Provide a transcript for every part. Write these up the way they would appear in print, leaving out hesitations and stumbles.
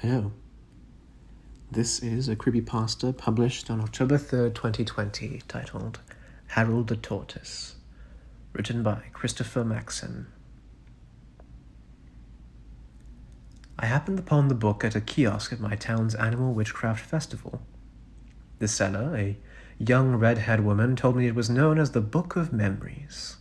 Oh. This is a creepypasta published on October 3rd, 2020, titled Harold the Tortoise, written by Christopher Maxon. I happened upon the book at a kiosk at my town's annual witchcraft festival. The seller, a young red-haired woman, told me it was known as the Book of Memories.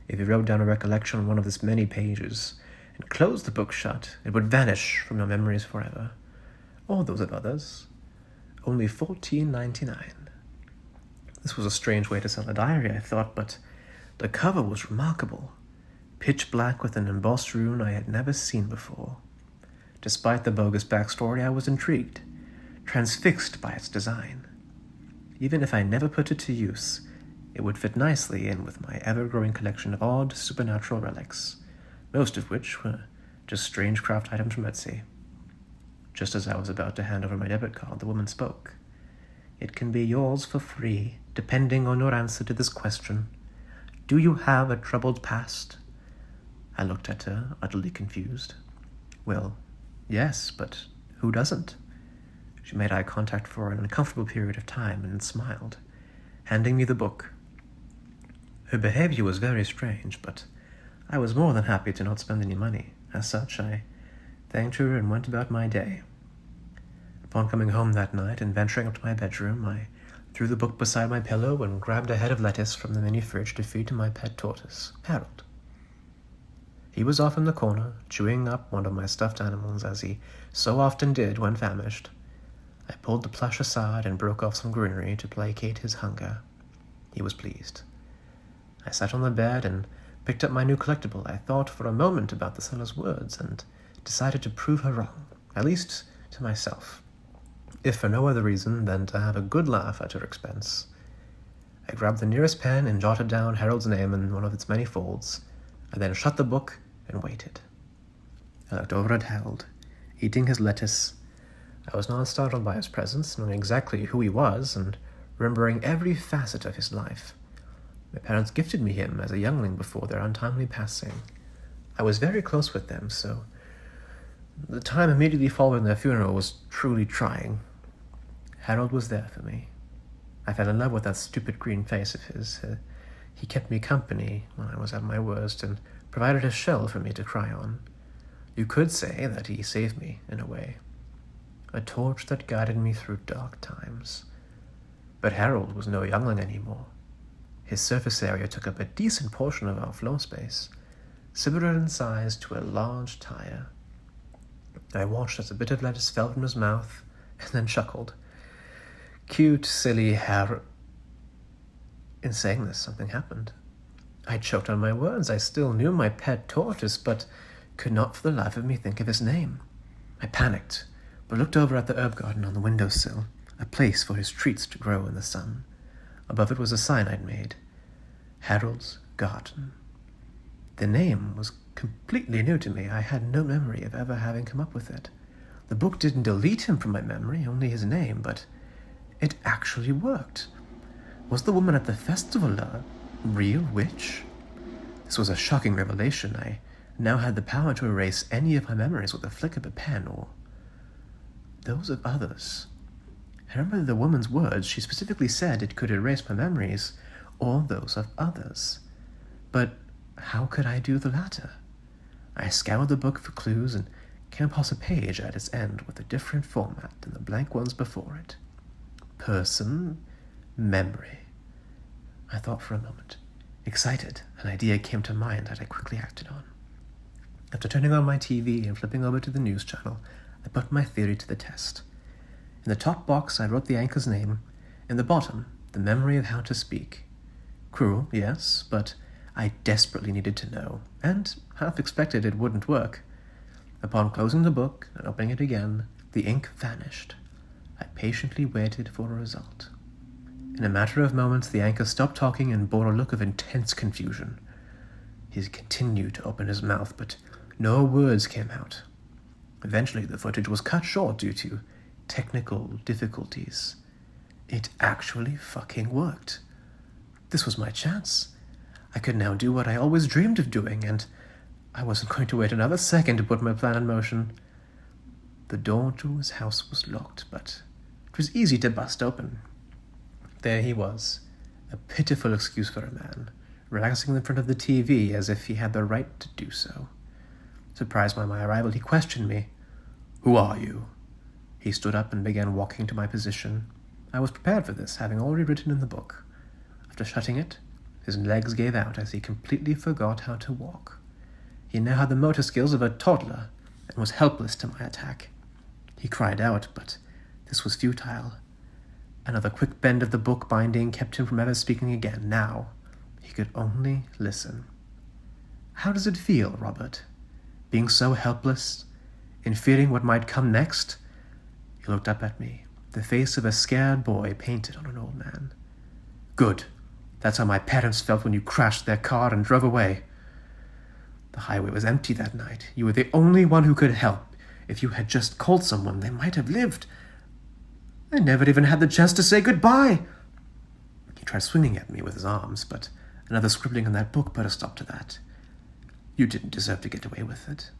If you wrote down a recollection on one of its many pages and closed the book shut, it would vanish from your memories forever, or those of others. Only $14.99. This was a strange way to sell a diary, I thought, but the cover was remarkable. Pitch black with an embossed rune I had never seen before. Despite the bogus backstory, I was intrigued, transfixed by its design. Even if I never put it to use, it would fit nicely in with my ever-growing collection of odd supernatural relics, most of which were just strange craft items from Etsy. Just as I was about to hand over my debit card, the woman spoke. "It can be yours for free, depending on your answer to this question. Do you have a troubled past?" I looked at her, utterly confused. "Well, yes, but who doesn't?" She made eye contact for an uncomfortable period of time and smiled, handing me the book. Her behavior was very strange, but I was more than happy to not spend any money. As such, I thanked her and went about my day. Upon coming home that night and venturing up to my bedroom, I threw the book beside my pillow and grabbed a head of lettuce from the mini fridge to feed to my pet tortoise, Harold. He was off in the corner, chewing up one of my stuffed animals, as he so often did when famished. I pulled the plush aside and broke off some greenery to placate his hunger. He was pleased. I sat on the bed and picked up my new collectible. I thought for a moment about the seller's words and decided to prove her wrong, at least to myself, if for no other reason than to have a good laugh at her expense. I grabbed the nearest pen and jotted down Harold's name in one of its many folds. I then shut the book and waited. I looked over at Harold, eating his lettuce. I was not startled by his presence, knowing exactly who he was and remembering every facet of his life. My parents gifted me him as a youngling before their untimely passing. I was very close with them, so the time immediately following their funeral was truly trying. Harold was there for me. I fell in love with that stupid green face of his. He kept me company when I was at my worst and provided a shell for me to cry on. You could say that he saved me, in a way. A torch that guided me through dark times. But Harold was no youngling anymore. His surface area took up a decent portion of our floor space, similar in size to a large tire. I watched as a bit of lettuce fell from his mouth, and then chuckled. Cute, silly Harold. In saying this, something happened. I choked on my words. I still knew my pet tortoise, but could not for the life of me think of his name. I panicked, but looked over at the herb garden on the windowsill, a place for his treats to grow in the sun. Above it was a sign I'd made. Harold's Garden. The name was completely new to me. I had no memory of ever having come up with it. The book didn't delete him from my memory, only his name, but it actually worked. Was the woman at the festival a real witch? This was a shocking revelation. I now had the power to erase any of my memories with a flick of a pen, or those of others. I remember the woman's words. She specifically said it could erase my memories, or those of others. But how could I do the latter? I scoured the book for clues and came across a page at its end with a different format than the blank ones before it. Person, memory. I thought for a moment. Excited, an idea came to mind that I quickly acted on. After turning on my TV and flipping over to the news channel, I put my theory to the test. In the top box, I wrote the anchor's name. In the bottom, the memory of how to speak. Cruel, yes, but I desperately needed to know, and half expected it wouldn't work. Upon closing the book and opening it again, the ink vanished. I patiently waited for a result. In a matter of moments, the anchor stopped talking and bore a look of intense confusion. He continued to open his mouth, but no words came out. Eventually, the footage was cut short due to technical difficulties. It actually fucking worked. This was my chance. I could now do what I always dreamed of doing, and I wasn't going to wait another second to put my plan in motion. The door to his house was locked, but it was easy to bust open. There he was, a pitiful excuse for a man, relaxing in front of the TV as if he had the right to do so. Surprised by my arrival, he questioned me. "Who are you?" He stood up and began walking to my position. I was prepared for this, having already written in the book. After shutting it, his legs gave out as he completely forgot how to walk. He now had the motor skills of a toddler and was helpless to my attack. He cried out, but this was futile. Another quick bend of the book binding kept him from ever speaking again. Now, he could only listen. "How does it feel, Robert? Being so helpless, in fearing what might come next?" He looked up at me, the face of a scared boy painted on an old man. "Good. That's how my parents felt when you crashed their car and drove away. The highway was empty that night. You were the only one who could help. If you had just called someone, they might have lived. I never even had the chance to say goodbye." He tried swinging at me with his arms, but another scribbling in that book put a stop to that. "You didn't deserve to get away with it.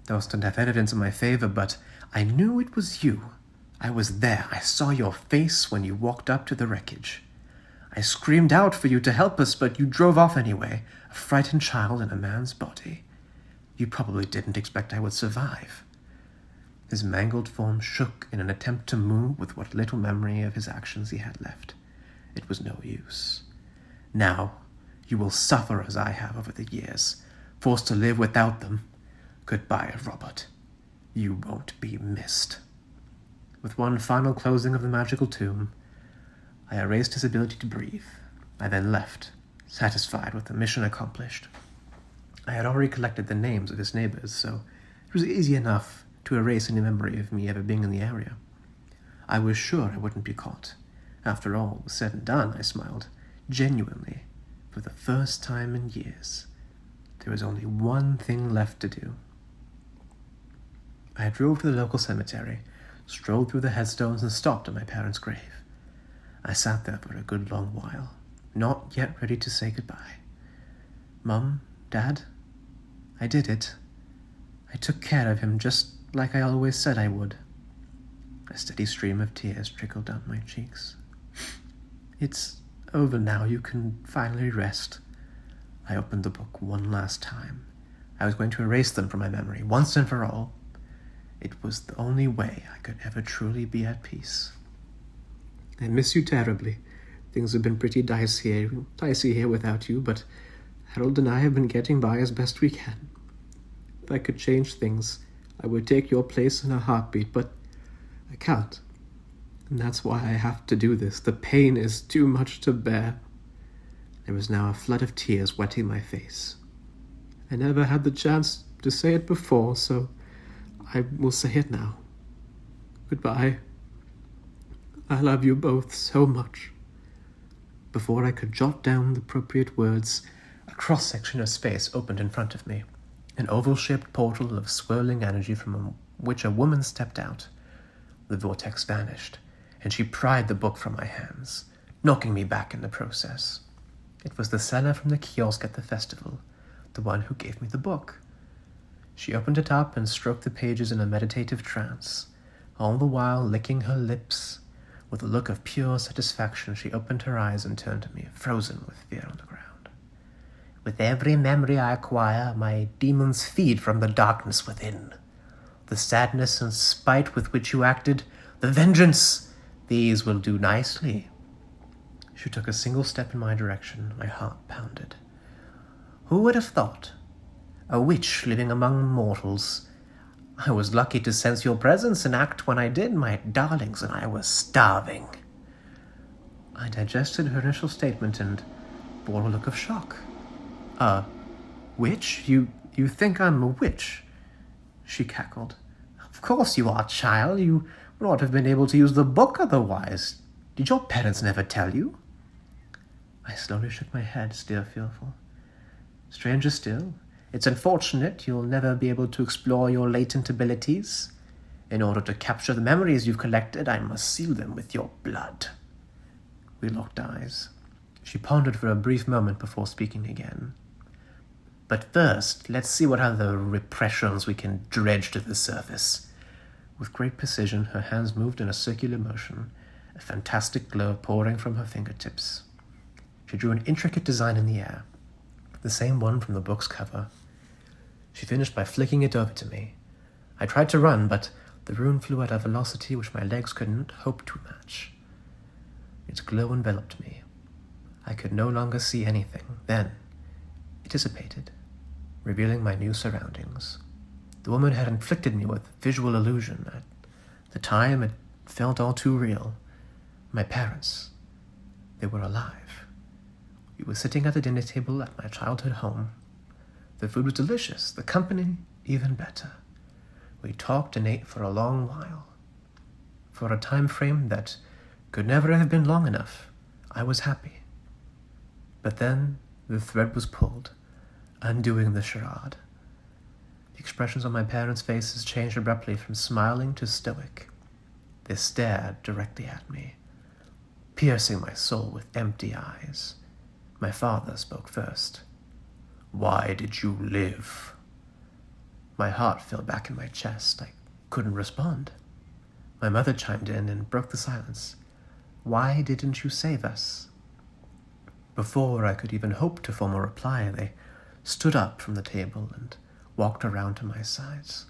Those didn't have evidence in my favor, but I knew it was you. I was there. I saw your face when you walked up to the wreckage. I screamed out for you to help us, but you drove off anyway, a frightened child in a man's body. You probably didn't expect I would survive." His mangled form shook in an attempt to move with what little memory of his actions he had left. It was no use. "Now, you will suffer as I have over the years, forced to live without them. Goodbye, Robert. You won't be missed." With one final closing of the magical tomb, I erased his ability to breathe. I then left, satisfied with the mission accomplished. I had already collected the names of his neighbors, so it was easy enough to erase any memory of me ever being in the area. I was sure I wouldn't be caught. After all was said and done, I smiled, genuinely, for the first time in years. There was only one thing left to do. I drove to the local cemetery, strolled through the headstones, and stopped at my parents' grave. I sat there for a good long while, not yet ready to say goodbye. "Mum, Dad, I did it. I took care of him just like I always said I would." A steady stream of tears trickled down my cheeks. "It's over now. You can finally rest." I opened the book one last time. I was going to erase them from my memory, once and for all. It was the only way I could ever truly be at peace. "I miss you terribly. Things have been pretty dicey here without you, but Harold and I have been getting by as best we can. If I could change things, I would take your place in a heartbeat, but I can't. And that's why I have to do this. The pain is too much to bear." There was now a flood of tears wetting my face. "I never had the chance to say it before, so I will say it now. Goodbye. I love you both so much." Before I could jot down the appropriate words, a cross-section of space opened in front of me, an oval-shaped portal of swirling energy from which a woman stepped out. The vortex vanished, and she pried the book from my hands, knocking me back in the process. It was the seller from the kiosk at the festival, the one who gave me the book. She opened it up and stroked the pages in a meditative trance, all the while licking her lips. With a look of pure satisfaction, she opened her eyes and turned to me, frozen with fear on the ground. "With every memory I acquire, my demons feed from the darkness within. The sadness and spite with which you acted, the vengeance, these will do nicely." She took a single step in my direction. My heart pounded. "Who would have thought? A witch living among mortals. I was lucky to sense your presence and act when I did, my darlings, and I was starving." I digested her initial statement and bore a look of shock. "A witch? You think I'm a witch?" She cackled. "Of course you are, child. You would not have been able to use the book otherwise. Did your parents never tell you?" I slowly shook my head, still fearful. "Stranger still, it's unfortunate you'll never be able to explore your latent abilities. In order to capture the memories you've collected, I must seal them with your blood." We locked eyes. She pondered for a brief moment before speaking again. "But first, let's see what other repressions we can dredge to the surface. With great precision, her hands moved in a circular motion, a fantastic glow pouring from her fingertips. She drew an intricate design in the air, the same one from the book's cover. She finished by flicking it over to me. I tried to run, but the rune flew at a velocity which my legs could not hope to match. Its glow enveloped me. I could no longer see anything. Then it dissipated, revealing my new surroundings. The woman had inflicted me with visual illusion. At the time, it felt all too real. My parents, they were alive. We were sitting at the dinner table at my childhood home. The food was delicious, the company even better. We talked and ate for a long while. For a time frame that could never have been long enough, I was happy. But then the thread was pulled, undoing the charade. The expressions on my parents' faces changed abruptly from smiling to stoic. They stared directly at me, piercing my soul with empty eyes. My father spoke first. "Why did you live?" My heart fell back in my chest. I couldn't respond. My mother chimed in and broke the silence. "Why didn't you save us?" Before I could even hope to form a reply, they stood up from the table and walked around to my sides.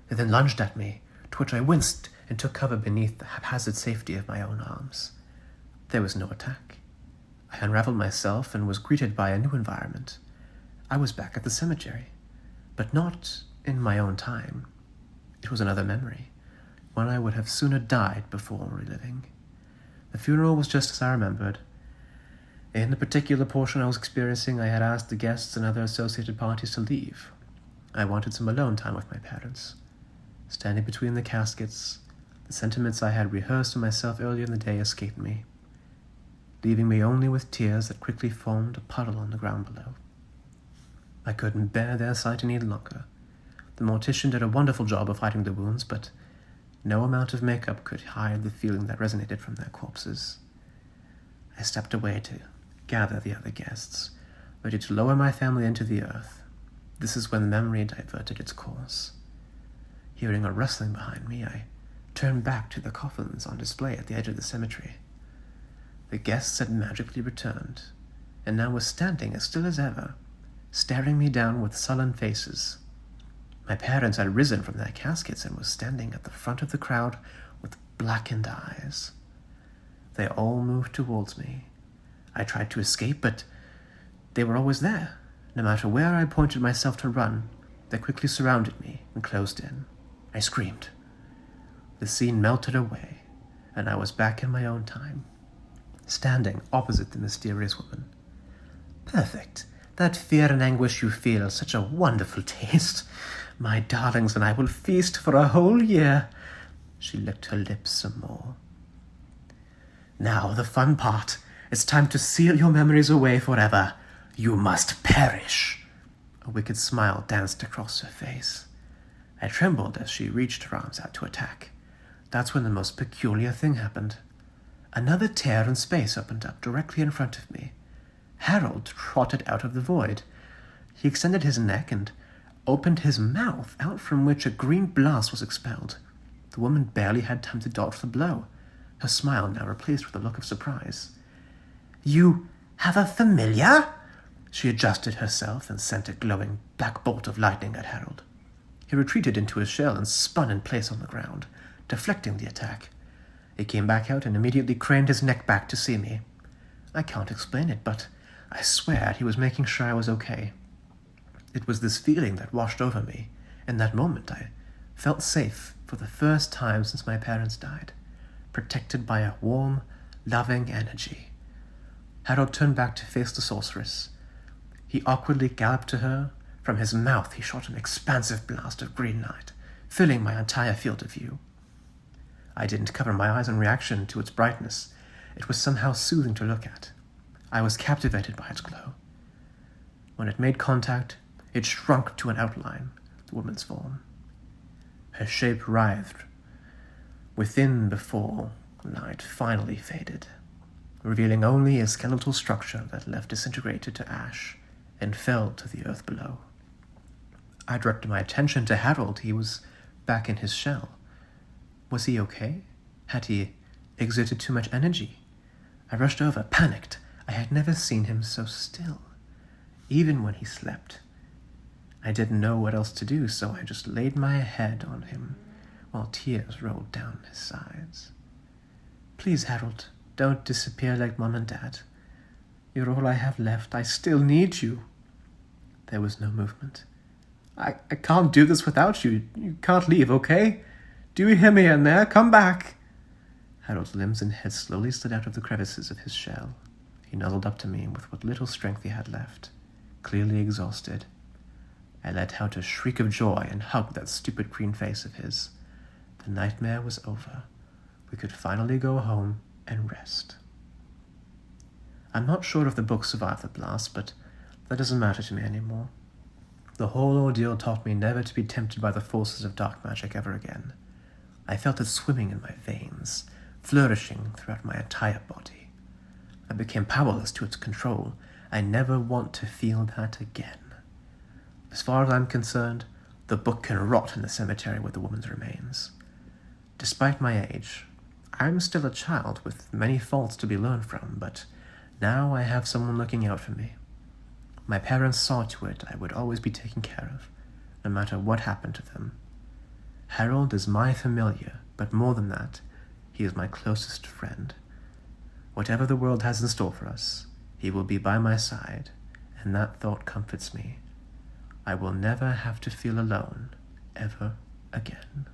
They then lunged at me, to which I winced and took cover beneath the haphazard safety of my own arms. There was no attack. I unraveled myself and was greeted by a new environment. I was back at the cemetery, but not in my own time. It was another memory, one I would have sooner died before reliving. The funeral was just as I remembered. In the particular portion I was experiencing, I had asked the guests and other associated parties to leave. I wanted some alone time with my parents. Standing between the caskets, the sentiments I had rehearsed to myself earlier in the day escaped me, leaving me only with tears that quickly formed a puddle on the ground below. I couldn't bear their sight any longer. The mortician did a wonderful job of hiding the wounds, but no amount of makeup could hide the feeling that resonated from their corpses. I stepped away to gather the other guests, ready to lower my family into the earth. This is when memory diverted its course. Hearing a rustling behind me, I turned back to the coffins on display at the edge of the cemetery. The guests had magically returned, and now were standing as still as ever, staring me down with sullen faces. My parents had risen from their caskets and were standing at the front of the crowd with blackened eyes. They all moved towards me. I tried to escape, but they were always there. No matter where I pointed myself to run, they quickly surrounded me and closed in. I screamed. The scene melted away, and I was back in my own time, standing opposite the mysterious woman. "Perfect. That fear and anguish you feel, such a wonderful taste. My darlings and I will feast for a whole year." She licked her lips some more. "Now the fun part. It's time to seal your memories away forever. You must perish." A wicked smile danced across her face. I trembled as she reached her arms out to attack. That's when the most peculiar thing happened. Another tear in space opened up directly in front of me. Harold trotted out of the void. He extended his neck and opened his mouth, out from which a green blast was expelled. The woman barely had time to dodge the blow, her smile now replaced with a look of surprise. "You have a familiar?" She adjusted herself and sent a glowing black bolt of lightning at Harold. He retreated into his shell and spun in place on the ground, deflecting the attack. He came back out and immediately craned his neck back to see me. I can't explain it, but I swear he was making sure I was okay. It was this feeling that washed over me. In that moment, I felt safe for the first time since my parents died, protected by a warm, loving energy. Harold turned back to face the sorceress. He awkwardly galloped to her. From his mouth he shot an expansive blast of green light, filling my entire field of view. I didn't cover my eyes in reaction to its brightness. It was somehow soothing to look at. I was captivated by its glow. When it made contact, it shrunk to an outline, the woman's form. Her shape writhed within before light finally faded, revealing only a skeletal structure that left disintegrated to ash and fell to the earth below. I directed my attention to Harold. He was back in his shell, Was he okay? Had he exerted too much energy? I rushed over, panicked. I had never seen him so still, even when he slept. I didn't know what else to do, so I just laid my head on him while tears rolled down his sides. Please, Harold, don't disappear like Mom and Dad. You're all I have left. I still need you. There was no movement. I can't do this without you. You can't leave, okay? Do you hear me in there? Come back. Harold's limbs and head slowly slid out of the crevices of his shell. He nuzzled up to me with what little strength he had left, clearly exhausted. I let out a shriek of joy and hugged that stupid green face of his. The nightmare was over. We could finally go home and rest. I'm not sure if the book survived the blast, but that doesn't matter to me anymore. The whole ordeal taught me never to be tempted by the forces of dark magic ever again. I felt it swimming in my veins, flourishing throughout my entire body. I became powerless to its control. I never want to feel that again. As far as I'm concerned, the book can rot in the cemetery with the woman's remains. Despite my age, I'm still a child with many faults to be learned from, but now I have someone looking out for me. My parents saw to it I would always be taken care of, no matter what happened to them. Harold is my familiar, but more than that, he is my closest friend. Whatever the world has in store for us, he will be by my side, and that thought comforts me. I will never have to feel alone ever again.